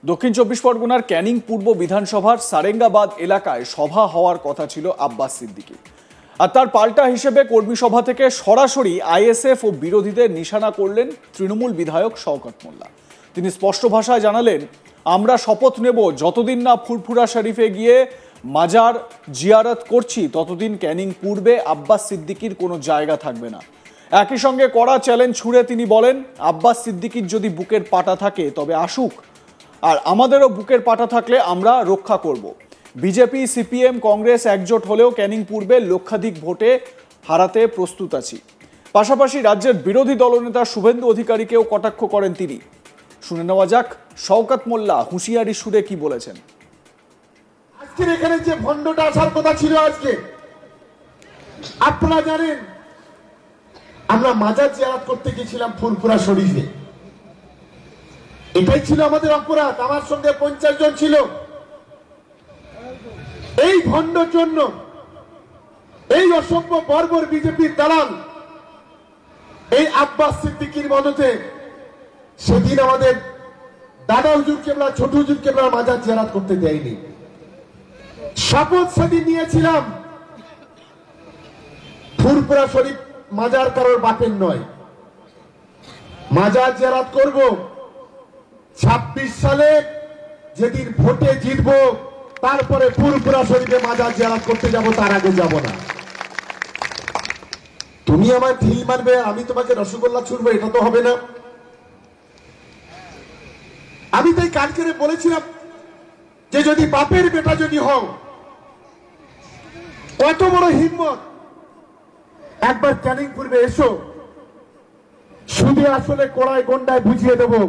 দক্ষিণ চব্বিশ পরগনার ক্যানিং পূর্ব বিধানসভার সারেঙ্গাবাদ এলাকায় সভা হওয়ার কথা ছিল আব্বাস সিদ্দিকীর, আর তার পাল্টা হিসেবে কর্মী সভা থেকে সরাসরি আইএসএফ ও বিরোধীদের নিশানা করলেন তৃণমূল বিধায়ক শওকত মোল্লা। তিনি স্পষ্ট ভাষায় জানালেন, আমরা শপথ নেব যতদিন না ফুরফুরা শরীফে গিয়ে মাজার জিয়ারত করছি ততদিন ক্যানিং পূর্বে আব্বাস সিদ্দিকীর কোনো জায়গা থাকবে না। একই সঙ্গে কড়া চ্যালেঞ্জ ছুড়ে তিনি বলেন, আব্বাস সিদ্দিকীর যদি বুকের পাটা থাকে তবে আসুক, আর আমাদেরও বুকের পাটা থাকলে আমরা রক্ষা করব। বিজেপি, সিপিএম, কংগ্রেস একজোট হলেও ক্যানিং পূর্বে লক্ষাধিক ভোটে হারাতে প্রস্তুত আছি। পাশাপাশি রাজ্যের বিরোধী দলনেতা শুভেন্দু অধিকারীকেও কটাক্ষ করেন তিনি। শুনে নেওয়া যাক শওকত মোল্লা হুঁশিয়ারি সুরে কি বলেছেন। আজকের এখানে যে ভণ্ডটা আসার কথা ছিল, আজকে আপনারা জানেন আমরা মাজার জিয়ারত করতে গিয়েছিলাম ফুরফুরা শরীফে। এটাই ছিল আমাদের অপরাধ। আমার সঙ্গে 50 জন ছিল। এই ভণ্ডর জন্য, এই অসভ্য বর্বর বিজেপির দালাল এই আব্বাস সিদ্দিকীর মদতে সেদিন আমাদের দাদা হুজুর কেবলা, ছোট হুজুর কেবলা মাজার জিয়ারত করতে দেয়নি। শপথ সেদিন নিয়েছিলাম, ফুরফুরা শরীফ মাজার কারোর বাপের নয়, মাজার জিয়ারত করব। 26 সালে যেদিন ভোটে জিতবো তারপরে ফুরফুরা শরীফে মাজার জিয়ারত করতে যাব, তার আগে যাব না। তুমি আমার ঢিল মারবে, আমি তোমাকে রসগোল্লা ছুড়বো, এটা তো হবে না। আমি তাই কালকে বলেছিলাম যে যদি বাপের বেটা যদি হও, কত বড় হিম্মত, একবার ক্যানিং পূর্বে এসো, সুদে আসলে কোড়ায় গন্ডায় বুঝিয়ে দেবো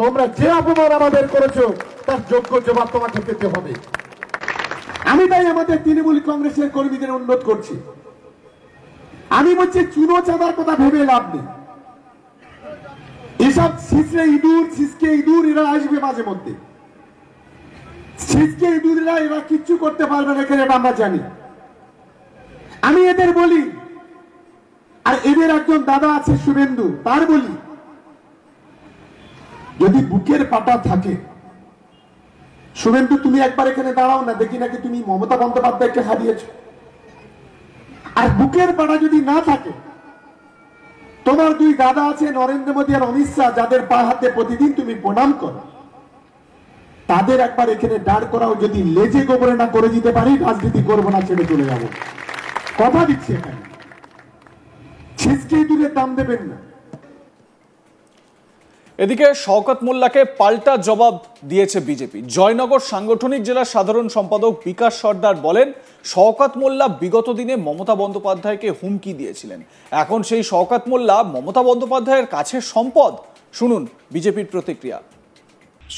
তোমরা যে অপমান আমাদের করেছো তার যোগ্য জবাব তোমাকে পেতে হবে। আমি তাই আমাদের তৃণমূল কংগ্রেসের কর্মীদের অনুরোধ করছি, আমি বলছি চুনো চাঁদার কথা ভেবে লাভ নেই। এসব ছিচড়ে ইঁদুর, ছিচকে ইঁদুর এরা আসবে মাঝে মধ্যে। ছিচকে ইঁদুরেরা এরা কিচ্ছু করতে পারবে না এখানে, আমরা জানি। আমি এদের বলি, আর এদের একজন দাদা আছে শুভেন্দু, তার বলি, যদি বুকের পাটা থাকে, শুভেন্দু তুমি একবার এখানে দাঁড়াও না, দেখি নাকি তুমি মমতা বন্দ্যোপাধ্যায়কে হারিয়েছ। আর বুকের পাটা যদি না থাকে, তোমার দুই দাদা আছে নরেন্দ্র মোদী আর অমিত শাহ, যাদের পা হাতে প্রতিদিন তুমি প্রণাম করো, তাদের একবার এখানে দাঁড় করাও। যদি লেজে গোবরে না করে দিতে পারি, রাজনীতি করবো না, ছেড়ে চলে যাবো। কথা দিচ্ছি, এখানে ছিচকে দূরে দাম দেবেন না। এদিকে শওকত মোল্লাকে পাল্টা জবাব দিয়েছে বিজেপি। জয়নগর সাংগঠনিক জেলার সাধারণ সম্পাদক বিকাশ সর্দার বলেন, শওকত মোল্লা বিগত দিনে মমতা বন্দ্যোপাধ্যায়কে হুমকি দিয়েছিলেন। এখন সেই শওকত মোল্লা মমতা বন্দ্যোপাধ্যায়ের কাছে সম্পদ। শুনুন বিজেপির প্রতিক্রিয়া।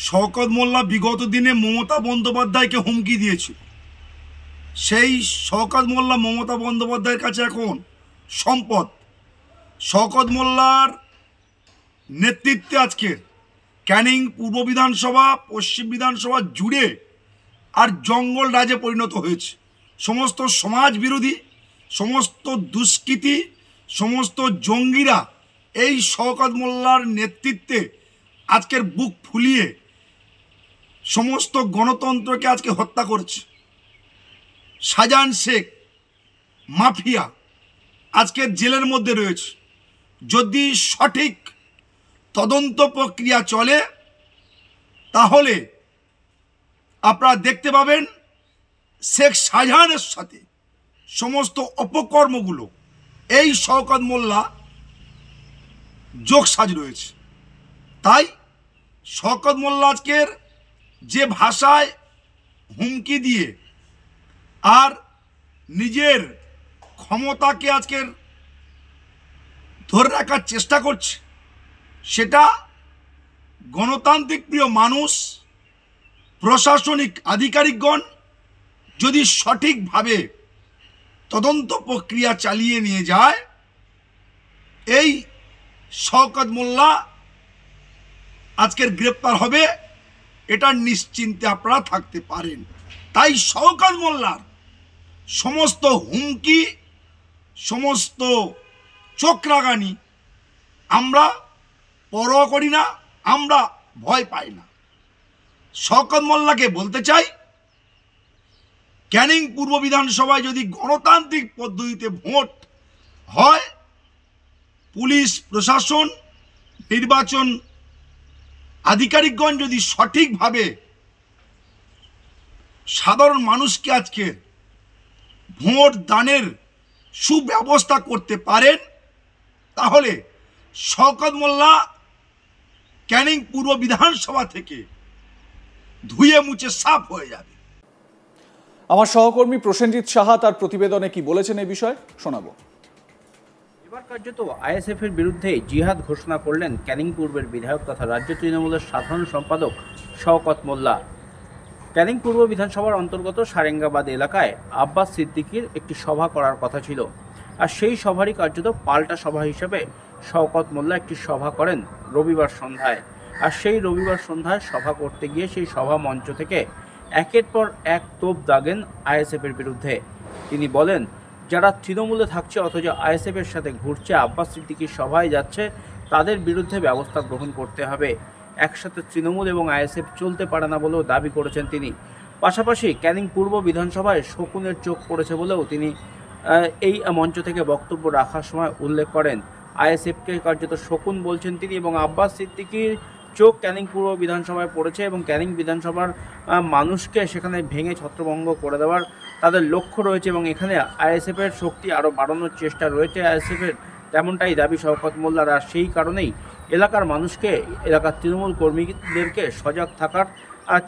শওকত মোল্লা বিগত দিনে মমতা বন্দ্যোপাধ্যায়কে হুমকি দিয়েছিল। সেই শওকত মোল্লা মমতা বন্দ্যোপাধ্যায়ের কাছে এখন সম্পদ। শওকত মোল্লার নেতৃত্বে আজকের ক্যানিং পূর্ব বিধানসভা, পশ্চিম বিধানসভা জুড়ে আর জঙ্গল রাজে পরিণত হয়েছে। সমস্ত সমাজ বিরোধী, সমস্ত দুষ্কৃতী, সমস্ত জঙ্গিরা এই শওকত মোল্লার নেতৃত্বে আজকের বুক ফুলিয়ে সমস্ত গণতন্ত্রকে আজকে হত্যা করছে। শাহজাহান শেখ মাফিয়া আজকের জেলের মধ্যে রয়েছে। যদি সঠিক তদন্ত প্রক্রিয়া চলে তাহলে আপনারা দেখতে পাবেন শেখ শাহজাহানের সাথে সমস্ত অপকর্মগুলো এই শওকত মোল্লা যোগসাজ রয়েছে। তাই শওকত মোল্লা আজকের যে ভাষায় হুমকি দিয়ে আর নিজের ক্ষমতাকে আজকের ধরে রাখার চেষ্টা করছে, সেটা গণতান্ত্রিক প্রিয় মানুষ, প্রশাসনিক আধিকারিকগণ যদি সঠিকভাবে তদন্ত প্রক্রিয়া চালিয়ে নিয়ে যায়, এই শওকত মোল্লা আজকের গ্রেপ্তার হবে, এটা নিশ্চিন্তে আপনারা থাকতে পারেন। তাই শওকত মোল্লার সমস্ত হুমকি, সমস্ত চোখরাগানি আমরা পরোয়া করি না, আমরা ভয় পাই না। শওকত মোল্লাকে বলতে চাই, ক্যানিং পূর্ব বিধানসভায় যদি গণতান্ত্রিক পদ্ধতিতে ভোট হয়, পুলিশ প্রশাসন নির্বাচন আধিকারিকগণ যদি সঠিকভাবে সাধারণ মানুষকে আজকে ভোট দানের সুব্যবস্থা করতে পারেন, তাহলে শওকত মোল্লা ক্যানিং পূর্ব বিধানসভা থেকে ধুয়ে মুছে সাফ হয়ে যাবে। আমার সহকর্মী প্রসেনজিৎ সাহা তার প্রতিবেদনে কি বলেছেন এই বিষয়ে শোনাবো। এবার কার্যত আইএসএফ এর বিরুদ্ধে জিহাদ ঘোষণা করলেন ক্যানিং পূর্বের বিধায়ক তথা রাজ্য তৃণমূলের সাধারণ সম্পাদক শওকত মোল্লা। ক্যানিং পূর্ব বিধানসভার অন্তর্গত সারেঙ্গাবাদ এলাকায় আব্বাস সিদ্দিকীর একটি সভা করার কথা ছিল, আর সেই সভারই কার্যত পাল্টা সভা হিসেবে শওকত মোল্লা একটি সভা করেন রবিবার সন্ধ্যায়। আর সেই রবিবার সন্ধ্যায় সভা করতে গিয়ে সেই সভা মঞ্চ থেকে একের পর এক তোপ দাগেন আইএসএফ এর বিরুদ্ধে। তিনি বলেন, যারা তৃণমূলে থাকছে অথচ আইএসএফ এর সাথে ঘুরছে, আব্বাস সিদ্দিকীর সভায় যাচ্ছে, তাদের বিরুদ্ধে ব্যবস্থা গ্রহণ করতে হবে। একসাথে তৃণমূল এবং আইএসএফ চলতে পারে না বলেও দাবি করেছেন তিনি। পাশাপাশি ক্যানিং পূর্ব বিধানসভায় শকুনের চোখ পড়েছে বলেও তিনি এই মঞ্চ থেকে বক্তব্য রাখার সময় উল্লেখ করেন। আইএসএফকে কার্যত শকুন বলছেন তিনি, এবং আব্বাস সিদ্দিকীর চোখ ক্যানিং পূর্ব বিধানসভায় পড়েছে এবং ক্যানিং বিধানসভার মানুষকে সেখানে ভেঙে ছত্রভঙ্গ করে দেওয়ার তাদের লক্ষ্য রয়েছে, এবং এখানে আইএসএফের শক্তি আরও বাড়ানোর চেষ্টা রয়েছে আইএসএফের, তেমনটাই দাবি শওকত মোল্লার। আর সেই কারণেই এলাকার মানুষকে, এলাকার তৃণমূল কর্মীদেরকে সজাগ থাকার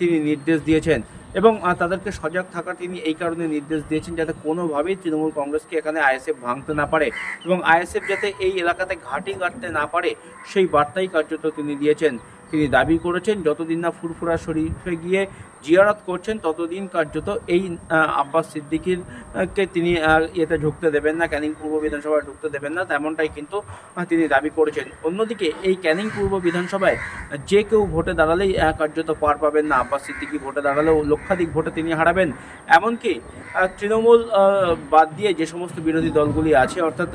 তিনি নির্দেশ দিয়েছেন, এবং তাদেরকে সজাগ থাকার তিনি এই কারণে নির্দেশ দিয়েছেন যাতে কোনোভাবেই তৃণমূল কংগ্রেসকে এখানে আইএসএফ ভাঙতে না পারে এবং আইএসএফ যাতে এই এলাকাতে ঘাঁটি গাড়তে না পারে, সেই বার্তাই কার্যত তিনি দিয়েছেন। তিনি দাবি করেছেন যতদিন না ফুরফুরা শরীফে গিয়ে জিয়ারত করছেন ততদিন কার্যত এই আব্বাস সিদ্দিকীরকে তিনি ইয়েতে ঢুকতে দেবেন না, ক্যানিং পূর্ব বিধানসভায় ঢুকতে দেবেন না, তেমনটাই কিন্তু তিনি দাবি করেছেন। অন্যদিকে এই ক্যানিং পূর্ব বিধানসভায় যে কেউ ভোটে দাঁড়ালেই কার্যত পার পাবেন না, আব্বাস সিদ্দিকী ভোটে দাঁড়ালেও লক্ষাধিক ভোটে তিনি হারাবেন। এমনকি তৃণমূল বাদ দিয়ে যে সমস্ত বিরোধী দলগুলি আছে, অর্থাৎ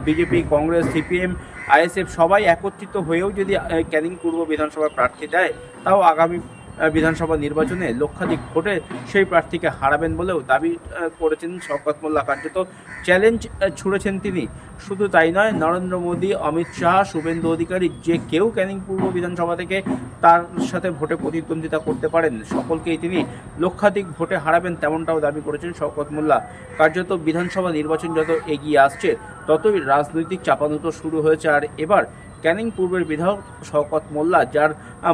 বিজেপি, কংগ্রেস, সিপিএম, আইএসএফ সবাই একত্রিত হয়েও যদি ক্যানিং পূর্ব বিধানসভার প্রার্থী দেয়, তাও আগামী বিধানসভা নির্বাচনে লক্ষাধিক ভোটে সেই প্রার্থীকে হারাবেন বলেও দাবি করেছেন শওকত মোল্লা। কার্যত চ্যালেঞ্জ ছুড়েছেন তিনি। শুধু তাই নয়, নরেন্দ্র মোদী, অমিত শাহ, শুভেন্দু অধিকারী যে কেউ ক্যানিং পূর্ব বিধানসভা থেকে তার সাথে ভোটে প্রতিদ্বন্দ্বিতা করতে পারেন, সকলকেই তিনি লক্ষাধিক ভোটে হারাবেন, তেমনটাও দাবি করেছেন শওকত মোল্লা। কার্যত বিধানসভা নির্বাচন যত এগিয়ে আসছে ততই রাজনৈতিক চাপানুতো শুরু হয়েছে। আর এবার ক্যানিং পূর্বের বিধায়ক শওকত মোল্লা, যার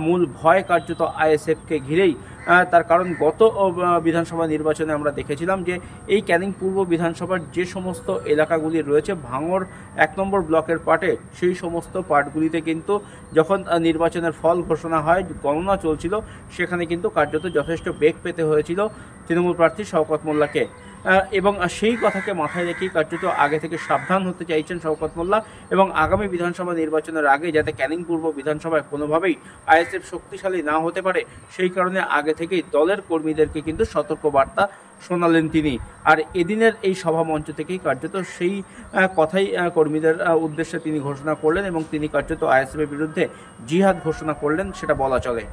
মূল ভয় কার্যত আইএসএফকে ঘিরেই, তার কারণ গত বিধানসভা নির্বাচনে আমরা দেখেছিলাম যে এই ক্যানিং পূর্ব বিধানসভার যে সমস্ত এলাকাগুলি রয়েছে ভাঙড় 1 নম্বর ব্লকের পার্টে, সেই সমস্ত পার্টগুলিতে কিন্তু যখন নির্বাচনের ফল ঘোষণা হয়, গণনা চলছিল, সেখানে কিন্তু কার্যত যথেষ্ট বেগ পেতে হয়েছিল তৃণমূল প্রার্থী শওকত মোল্লাকে, এবং সেই কথাকে মাথায় রেখেই কার্যত আগে থেকে সাবধান হতে চাইছেন শওকত মোল্লা, এবং আগামী বিধানসভা নির্বাচনের আগে যাতে ক্যানিং পূর্ব বিধানসভায় কোনোভাবেই আইএসএফ শক্তিশালী না হতে পারে, সেই কারণে আগে থেকেই দলের কর্মীদেরকে কিন্তু সতর্ক বার্তা শোনালেন তিনি। আর এদিনের এই সভা মঞ্চ থেকেই কার্যত সেই কথাই কর্মীদের উদ্দেশ্যে তিনি ঘোষণা করলেন, এবং তিনি কার্যত আইএসএফের বিরুদ্ধে জিহাদ ঘোষণা করলেন, সেটা বলা চলে।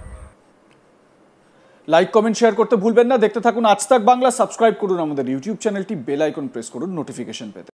লাইক, কমেন্ট, শেয়ার করতে ভুলবেন না। দেখতে থাকুন আজ তাক বাংলা। সাবস্ক্রাইব করুন আমাদের ইউটিউব চ্যানেলটি, বেল আইকন প্রেস করুন নোটিফিকেশন পেতে।